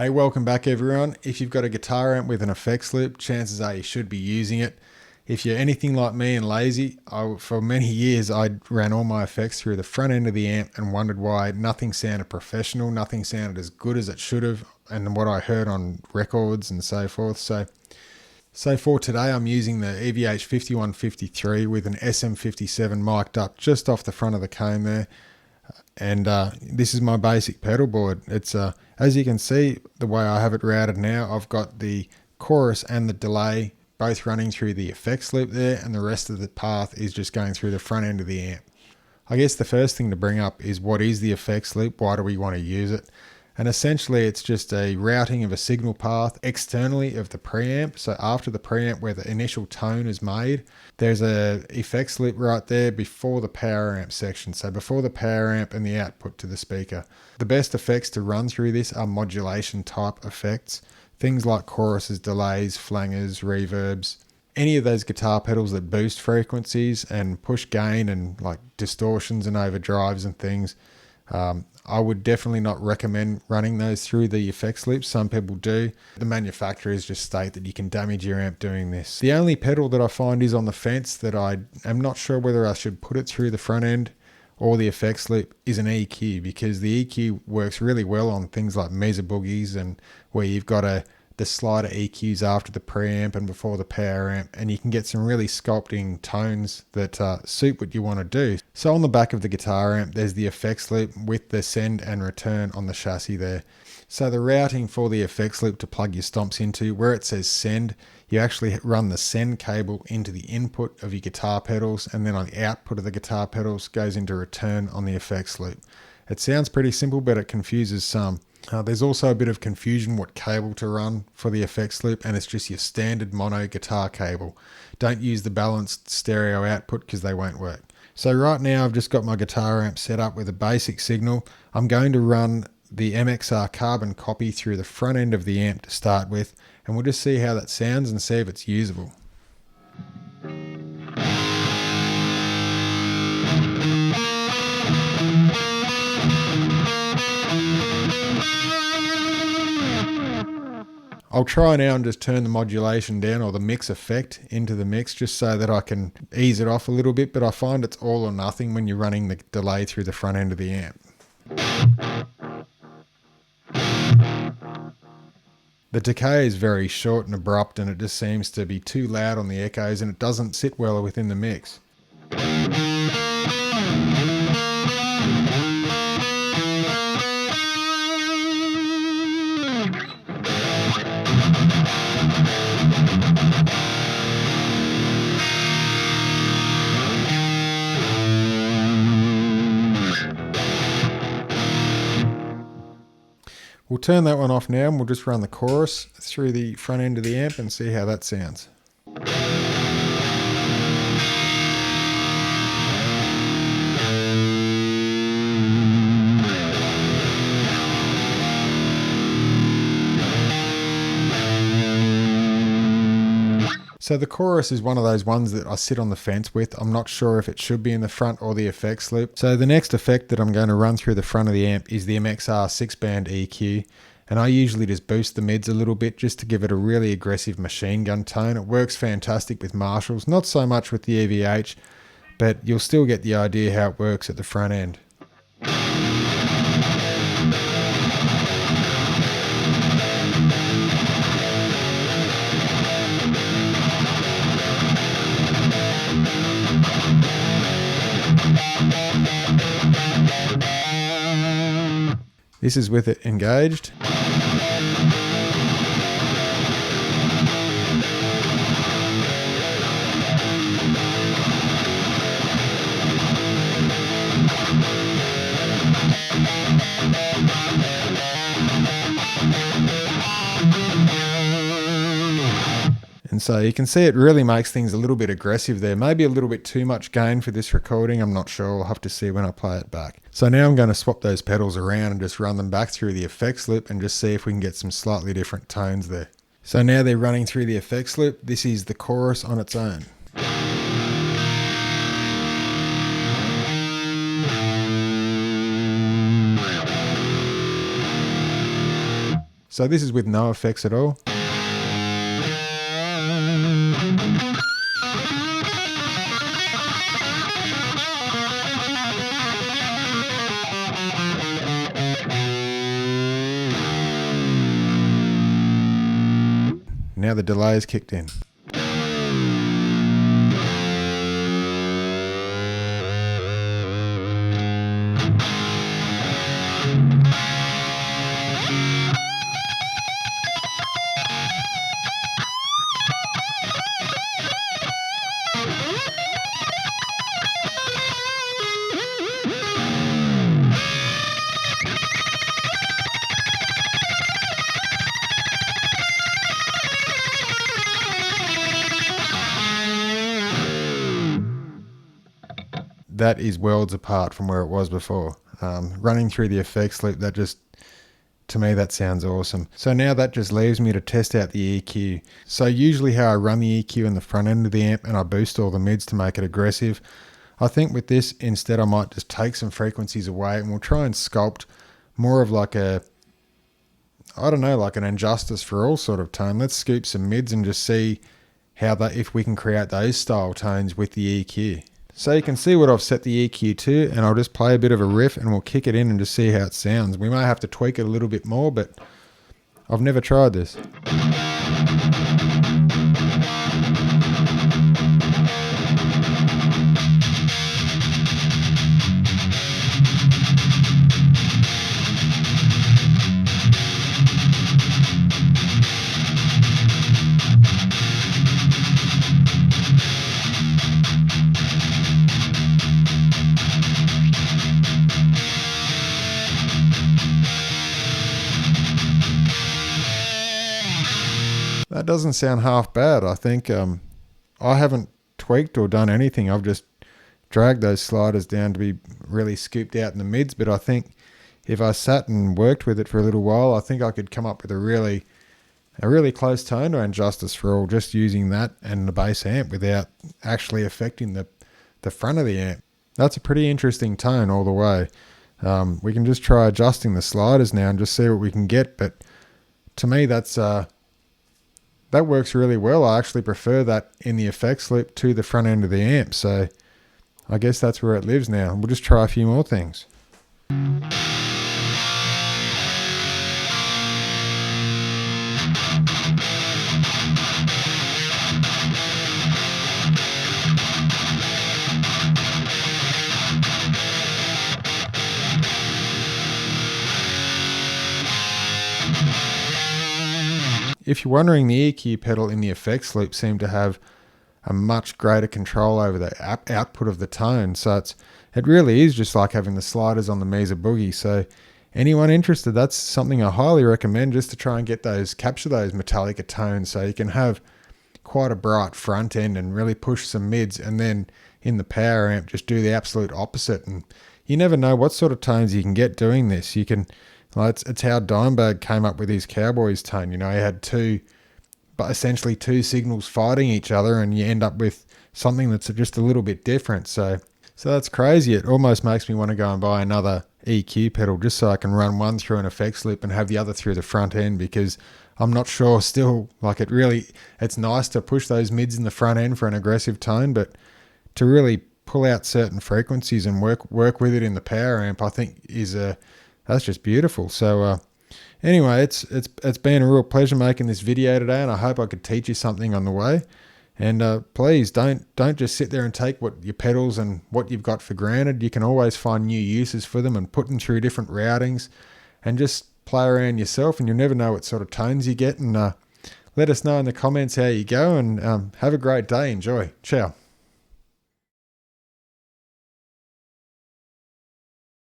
Hey, welcome back everyone. If you've got a guitar amp with an effects loop, chances are you should be using it. If you're anything like me and lazy, for many years I ran all my effects through the front end of the amp and wondered why nothing sounded professional, nothing sounded as good as it should have, and what I heard on records and so forth. So for today I'm using the EVH 5153 with an SM57 mic'd up just off the front of the cone there. And this is my basic pedal board. It's as you can see, the way I have it routed now, I've got the chorus and the delay both running through the effects loop there, and the rest of the path is just going through the front end of the amp. I guess the first thing to bring up is, what is the effects loop? Why do we want to use it? And essentially it's just a routing of a signal path externally of the preamp. So after the preamp, where the initial tone is made, there's a effects loop right there before the power amp section. So before the power amp and the output to the speaker. The best effects to run through this are modulation type effects. Things like choruses, delays, flangers, reverbs. Any of those guitar pedals that boost frequencies and push gain and like distortions and overdrives and things. I would definitely not recommend running those through the effects loop. Some people do. The manufacturers just state that you can damage your amp doing this. The only pedal that I find is on the fence that I am not sure whether I should put it through the front end or the effects loop is an EQ, because the EQ works really well on things like Mesa Boogies, and where you've got the slider EQs after the preamp and before the power amp, and you can get some really sculpting tones that suit what you want to do. So on the back of the guitar amp, there's the effects loop with the send and return on the chassis there. So the routing for the effects loop to plug your stomps into, where it says send, you actually run the send cable into the input of your guitar pedals, and then on the output of the guitar pedals goes into return on the effects loop. It sounds pretty simple, but it confuses some. There's also a bit of confusion what cable to run for the effects loop, and it's just your standard mono guitar cable. Don't use the balanced stereo output because they won't work. So right now I've just got my guitar amp set up with a basic signal. I'm going to run the MXR carbon copy through the front end of the amp to start with, and we'll just see how that sounds and see if it's usable. I'll try now and just turn the modulation down, or the mix effect into the mix, just so that I can ease it off a little bit, but I find it's all or nothing when you're running the delay through the front end of the amp. The decay is very short and abrupt, and it just seems to be too loud on the echoes, and it doesn't sit well within the mix. We'll turn that one off now, and we'll just run the chorus through the front end of the amp and see how that sounds. So the chorus is one of those ones that I sit on the fence with. I'm not sure if it should be in the front or the effects loop. So the next effect that I'm going to run through the front of the amp is the MXR 6-band EQ. And I usually just boost the mids a little bit just to give it a really aggressive machine gun tone. It works fantastic with Marshalls, not so much with the EVH, but you'll still get the idea how it works at the front end. This is with it engaged. And so you can see it really makes things a little bit aggressive there. Maybe a little bit too much gain for this recording. I'm not sure. I'll have to see when I play it back. So now I'm going to swap those pedals around and just run them back through the effects loop and just see if we can get some slightly different tones there. So now they're running through the effects loop. This is the chorus on its own. So this is with no effects at all. Now the delay is kicked in. That is worlds apart from where it was before. Running through the effects loop, that just, to me, that sounds awesome. So now that just leaves me to test out the EQ. So usually how I run the EQ in the front end of the amp and I boost all the mids to make it aggressive. I think with this, instead I might just take some frequencies away and we'll try and sculpt more of like a, I don't know, like an Injustice for All sort of tone. Let's scoop some mids and just see how that, if we can create those style tones with the EQ. So you can see what I've set the EQ to, and I'll just play a bit of a riff and we'll kick it in and just see how it sounds. We may have to tweak it a little bit more, but I've never tried this. That doesn't sound half bad. I think I haven't tweaked or done anything. I've just dragged those sliders down to be really scooped out in the mids. But I think if I sat and worked with it for a little while, I think I could come up with a really close tone to Injustice for All just using that and the bass amp without actually affecting the front of the amp. That's a pretty interesting tone all the way. We can just try adjusting the sliders now and just see what we can get. But to me, that works really well. I actually prefer that in the effects loop to the front end of the amp. So I guess that's where it lives now. We'll just try a few more things. If you're wondering, the EQ pedal in the effects loop seemed to have a much greater control over the output of the tone. So it really is just like having the sliders on the Mesa Boogie. So anyone interested, that's something I highly recommend, just to try and capture those Metallica tones. So you can have quite a bright front end and really push some mids, and then in the power amp just do the absolute opposite. And you never know what sort of tones you can get doing this. You can, it's how Dimebag came up with his Cowboys tone. You know, he had essentially two signals fighting each other, and you end up with something that's just a little bit different. So that's crazy. It almost makes me want to go and buy another EQ pedal just so I can run one through an effects loop and have the other through the front end, because I'm not sure still, like it's nice to push those mids in the front end for an aggressive tone, but to really pull out certain frequencies and work with it in the power amp, I think that's just beautiful. So anyway, it's been a real pleasure making this video today, and I hope I could teach you something on the way. And please don't just sit there and take what your pedals and what you've got for granted. You can always find new uses for them and put them through different routings and just play around yourself, and you'll never know what sort of tones you get. And let us know in the comments how you go, and have a great day. Enjoy. Ciao.